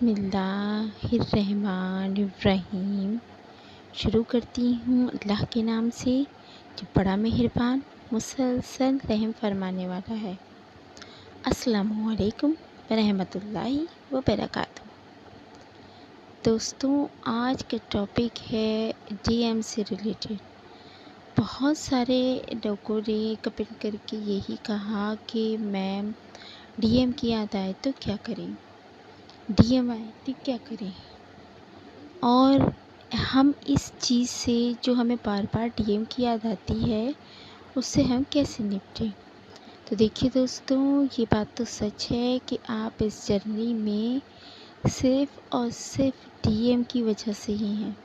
बिस्मिल्लाहिर्रहमानिर्रहीम। शुरू करती हूँ अल्लाह के नाम से जो बड़ा मेहरबान मुसलसल रहम फरमाने वाला है। अस्सलामुअलैकुम वरहमतुल्लाहि वबरकातुहू। दोस्तों, आज का टॉपिक है डीएम से रिलेटेड। बहुत सारे लोगों ने कमेंट करके यही कहा कि मैम डीएम की याद आए तो क्या करें, डीएम आए तो क्या करें। और हम इस चीज़ से जो हमें बार बार डीएम की याद आती है उससे हम कैसे निपटें। तो देखिए दोस्तों, ये बात तो सच है कि आप इस जर्नी में सिर्फ़ और सिर्फ डीएम की वजह से ही हैं।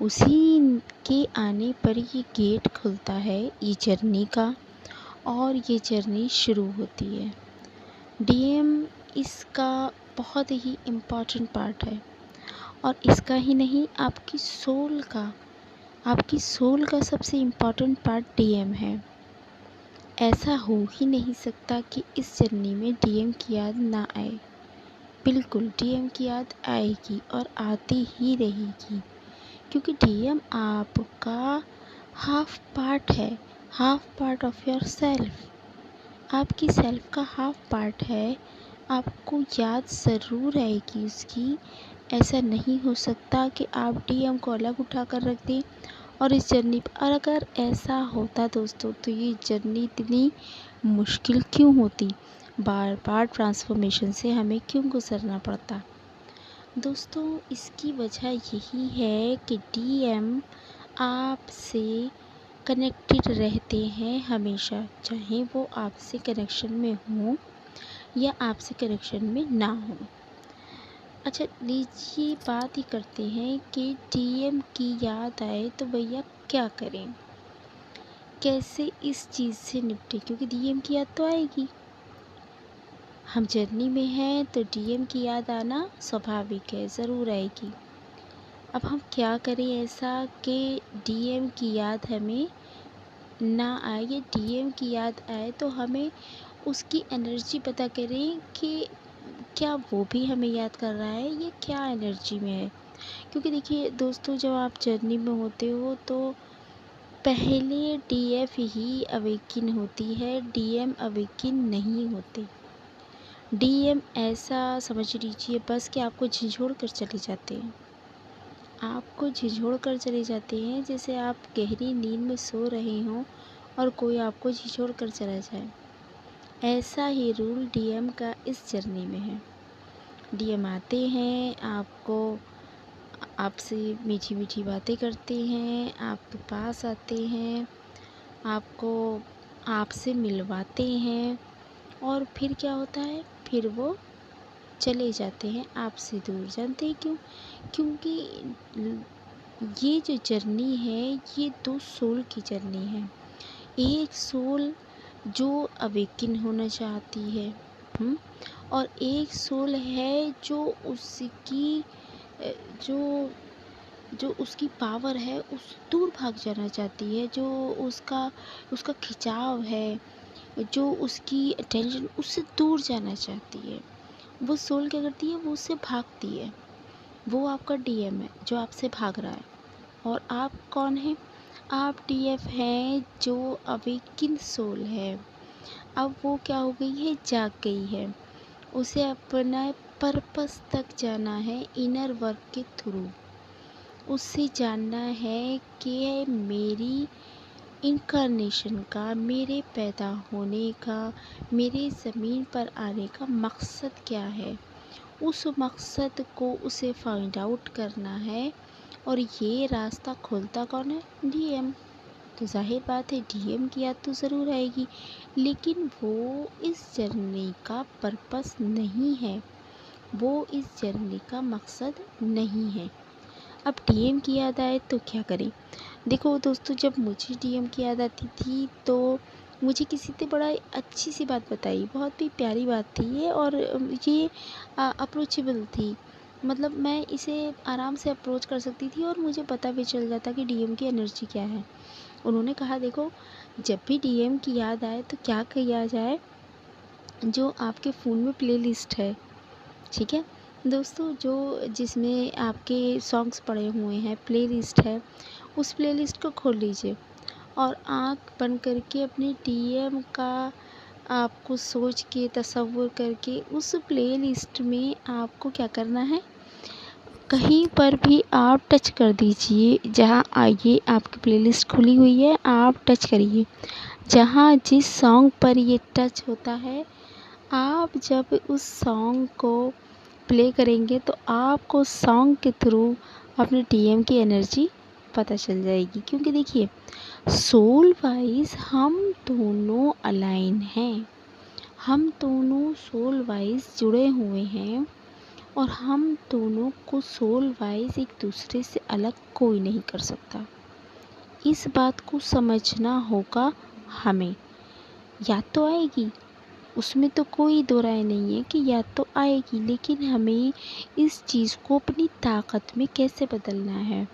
उसी के आने पर ये गेट खुलता है ये जर्नी का और ये जर्नी शुरू होती है। डीएम इसका बहुत ही इम्पॉर्टेंट पार्ट है और इसका ही नहीं, आपकी सोल का सबसे इम्पॉर्टेंट पार्ट डीएम है। ऐसा हो ही नहीं सकता कि इस जर्नी में डीएम की याद ना आए। बिल्कुल डीएम की याद आएगी और आती ही रहेगी, क्योंकि डीएम आपका हाफ पार्ट है, half part of your self. आपकी सेल्फ का हाफ पार्ट है। आपको याद ज़रूर आएगी उसकी। ऐसा नहीं हो सकता कि आप डीएम को अलग उठा कर रख दें और इस जर्नी पर। और अगर ऐसा होता दोस्तों तो ये जर्नी इतनी मुश्किल क्यों होती, बार बार ट्रांसफॉर्मेशन से हमें क्यों गुजरना पड़ता। दोस्तों, इसकी वजह यही है कि डीएम आपसे कनेक्टेड रहते हैं हमेशा, चाहे वो आपसे कनेक्शन में हो या आपसे कनेक्शन में ना हो। अच्छा, लीजिए बात ही करते हैं कि डीएम की याद आए तो भैया क्या करें, कैसे इस चीज़ से निपटें, क्योंकि डीएम की याद तो आएगी। हम जर्नी में हैं तो डीएम की याद आना स्वाभाविक है, ज़रूर आएगी। अब हम क्या करें ऐसा कि डीएम की याद हमें ना आए या डीएम की याद आए तो हमें उसकी एनर्जी पता करें कि क्या वो भी हमें याद कर रहा है, ये क्या एनर्जी में है। क्योंकि देखिए दोस्तों, जब आप जर्नी में होते हो तो पहले डीएफ ही अवेकिन होती है, डीएम अवेकिन नहीं होते। डीएम ऐसा समझ लीजिए बस कि आपको झिझोड़ कर चले जाते हैं, आपको झिझोड़ कर चले जाते हैं, जैसे आप गहरी नींद में सो रहे हों और कोई आपको झिझोड़ कर चला जाए। ऐसा ही रूल डीएम का इस जर्नी में है। डीएम आते हैं, आपसे मीठी मीठी बातें करते हैं, आपके पास आते हैं, आपको आपसे मिलवाते हैं और फिर क्या होता है, फिर वो चले जाते हैं आपसे दूर। जानते हैं क्यों? क्योंकि ये जो जर्नी है ये दो सोल की जर्नी है। एक सोल जो अवेकिन होना चाहती है, और एक सोल है जो उसकी जो जो उसकी पावर है उस दूर भाग जाना चाहती है, जो उसका खिंचाव है, जो उसकी अटेंशन उससे दूर जाना चाहती है। वो सोल क्या करती है, वो उससे भागती है। वो आपका डीएम है जो आपसे भाग रहा है। और आप कौन हैं? आप डीएफ हैं जो अवेकिन सोल है। अब वो क्या हो गई है, जाग गई है। उसे अपना पर्पस तक जाना है इनर वर्क के थ्रू। उससे जानना है कि मेरी इनकारनेशन का, मेरे पैदा होने का, मेरे ज़मीन पर आने का मकसद क्या है। उस मकसद को उसे फाइंड आउट करना है। और ये रास्ता खोलता कौन है? डीएम। तो जाहिर बात है डीएम की याद तो ज़रूर आएगी, लेकिन वो इस जर्नी का पर्पस नहीं है, वो इस जर्नी का मकसद नहीं है। अब डीएम की याद आए तो क्या करें। देखो दोस्तों, जब मुझे डीएम की याद आती थी तो मुझे किसी ने बड़ा अच्छी सी बात बताई, बहुत ही प्यारी बात थी ये, और ये अप्रोचेबल थी। मतलब मैं इसे आराम से अप्रोच कर सकती थी और मुझे पता भी चल जाता कि डीएम की एनर्जी क्या है। उन्होंने कहा, देखो जब भी डीएम की याद आए तो क्या किया जाए, जो आपके फ़ोन में प्लेलिस्ट है, ठीक है, दोस्तों जो जिसमें आपके सॉन्ग्स पड़े हुए हैं, प्लेलिस्ट है, उस प्लेलिस्ट को खोल लीजिए और आँख बंद करके अपने डीएम का आपको सोच के तसव्वुर करके उस प्लेलिस्ट में आपको क्या करना है, कहीं पर भी आप टच कर दीजिए। जहाँ आइए आपकी प्लेलिस्ट खुली हुई है, आप टच करिए। जहाँ जिस सॉन्ग पर ये टच होता है, आप जब उस सॉन्ग को प्ले करेंगे तो आपको सॉन्ग के थ्रू अपने डीएम की एनर्जी पता चल जाएगी। क्योंकि देखिए, सोल वाइज हम दोनों अलाइन हैं, हम दोनों सोल वाइज जुड़े हुए हैं और हम दोनों को सोल वाइज एक दूसरे से अलग कोई नहीं कर सकता। इस बात को समझना होगा हमें। याद तो आएगी, उसमें तो कोई दो राय नहीं है कि याद तो आएगी, लेकिन हमें इस चीज़ को अपनी ताकत में कैसे बदलना है,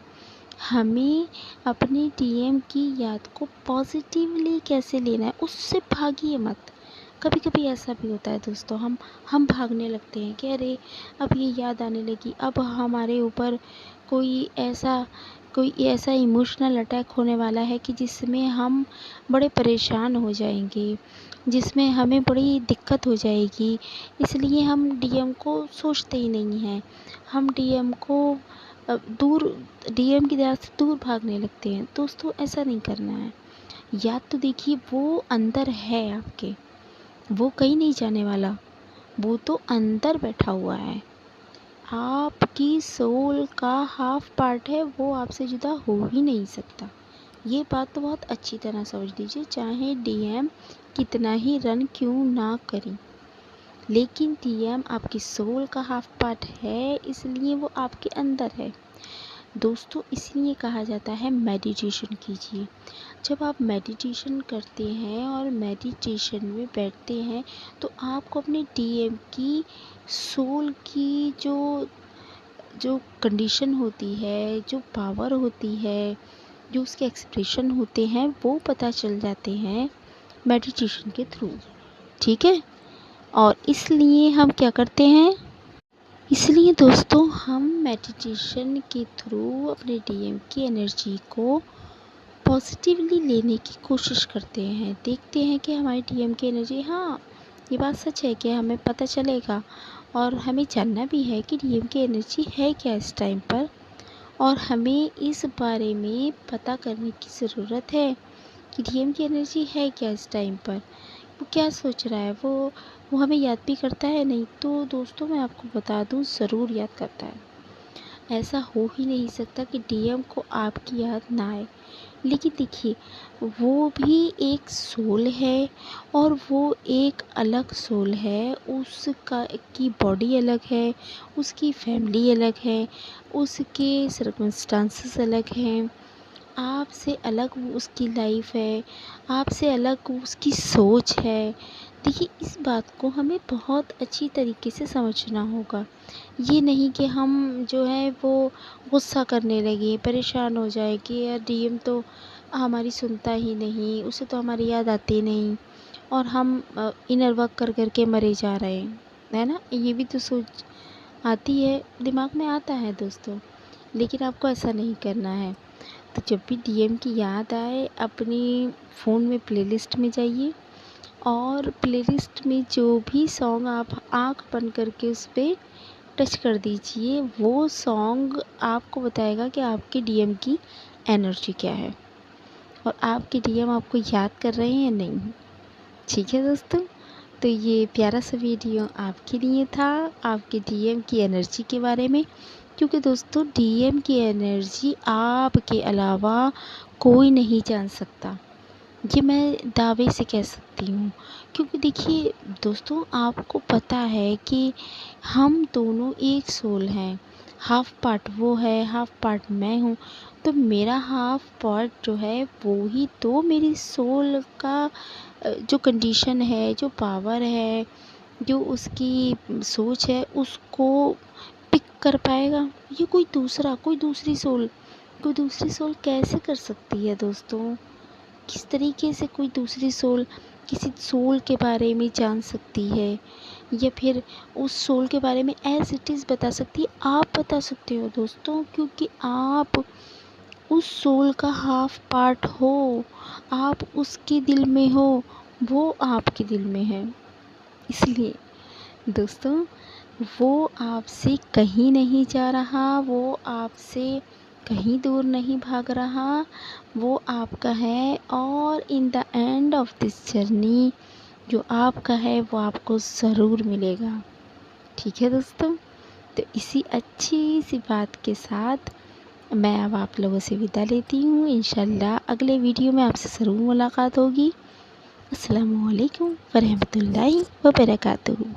हमें अपने डीएम की याद को पॉजिटिवली कैसे लेना है। उससे भागिए मत। कभी कभी ऐसा भी होता है दोस्तों, हम भागने लगते हैं कि अरे अब ये याद आने लगी, अब हमारे ऊपर कोई ऐसा इमोशनल अटैक होने वाला है कि जिसमें हम बड़े परेशान हो जाएंगे, जिसमें हमें बड़ी दिक्कत हो जाएगी। इसलिए हम डीएम को सोचते ही नहीं हैं, हम डीएम को दूर डीएम की तरफ से दूर भागने लगते हैं। दोस्तों ऐसा नहीं करना है। याद तो देखिए वो अंदर है आपके, वो कहीं नहीं जाने वाला, वो तो अंदर बैठा हुआ है। आपकी सोल का हाफ पार्ट है, वो आपसे जुदा हो ही नहीं सकता। ये बात तो बहुत अच्छी तरह समझ लीजिए, चाहे डीएम कितना ही रन क्यों ना करें, लेकिन डीएम आपकी सोल का हाफ पार्ट है, इसलिए वो आपके अंदर है। दोस्तों इसलिए कहा जाता है मेडिटेशन कीजिए। जब आप मेडिटेशन करते हैं और मेडिटेशन में बैठते हैं तो आपको अपने डीएम की सोल की जो जो कंडीशन होती है, जो पावर होती है, जो उसके एक्सप्रेशन होते हैं, वो पता चल जाते हैं मेडिटेशन के थ्रू। ठीक है, और इसलिए हम क्या करते हैं, इसलिए दोस्तों हम मेडिटेशन के थ्रू अपने डीएम की एनर्जी को पॉजिटिवली लेने की कोशिश करते हैं। देखते हैं कि हमारी डीएम की एनर्जी, हाँ ये बात सच है कि हमें पता चलेगा और हमें जानना भी है कि डीएम की एनर्जी है क्या इस टाइम पर, और हमें इस बारे में पता करने की ज़रूरत है कि डीएम की एनर्जी है क्या इस टाइम पर, वो क्या सोच रहा है, वो हमें याद भी करता है नहीं। तो दोस्तों मैं आपको बता दूं, ज़रूर याद करता है। ऐसा हो ही नहीं सकता कि डीएम को आपकी याद ना आए। लेकिन देखिए, वो भी एक सोल है और वो एक अलग सोल है, उसका की बॉडी अलग है, उसकी फैमिली अलग है, उसके सर्कमस्टांसेस अलग हैं, आपसे अलग वो उसकी लाइफ है, आपसे अलग उसकी सोच है। देखिए इस बात को हमें बहुत अच्छी तरीके से समझना होगा। ये नहीं कि हम जो है वो गुस्सा करने लगे, परेशान हो जाए कि यार डीएम तो हमारी सुनता ही नहीं, उसे तो हमारी याद आती नहीं और हम इनर वर्क कर कर के मरे जा रहे हैं, है ना। ये भी तो सोच आती है, दिमाग में आता है दोस्तों। लेकिन आपको ऐसा नहीं करना है। तो जब भी डीएम की याद आए, अपनी फ़ोन में प्लेलिस्ट में जाइए और प्लेलिस्ट में जो भी सॉन्ग आप आँख बंद करके उस पर टच कर दीजिए, वो सॉन्ग आपको बताएगा कि आपके डीएम की एनर्जी क्या है और आपके डीएम आपको याद कर रहे हैं या नहीं। ठीक है दोस्तों, तो ये प्यारा सा वीडियो आपके लिए था, आपके डीएम की एनर्जी के बारे में। क्योंकि दोस्तों डीएम की एनर्जी आपके अलावा कोई नहीं जान सकता, ये मैं दावे से कह सकती हूँ। क्योंकि देखिए दोस्तों, आपको पता है कि हम दोनों एक सोल हैं, हाफ पार्ट वो है, हाफ पार्ट मैं हूँ। तो मेरा हाफ पार्ट जो है वो ही तो मेरी सोल का जो कंडीशन है, जो पावर है, जो उसकी सोच है, उसको पिक कर पाएगा। ये कोई दूसरी सोल कैसे कर सकती है दोस्तों। किस तरीके से कोई दूसरी सोल किसी सोल के बारे में जान सकती है। या फिर उस सोल के बारे में एज इट इज़ बता सकती है, आप बता सकते हो दोस्तों, क्योंकि आप उस सोल का हाफ पार्ट हो, आप उसके दिल में हो, वो आपके दिल में है। इसलिए दोस्तों वो आपसे कहीं नहीं जा रहा, वो आपसे कहीं दूर नहीं भाग रहा, वो आपका है। और in the end of this journey जो आपका है वो आपको ज़रूर मिलेगा। ठीक है दोस्तों, तो इसी अच्छी सी बात के साथ मैं अब आप लोगों से विदा लेती हूँ। इंशाल्लाह अगले वीडियो में आपसे ज़रूर मुलाकात होगी। अस्सलामुअलैकुम वरहमतुल्लाहि वबरकातुहू।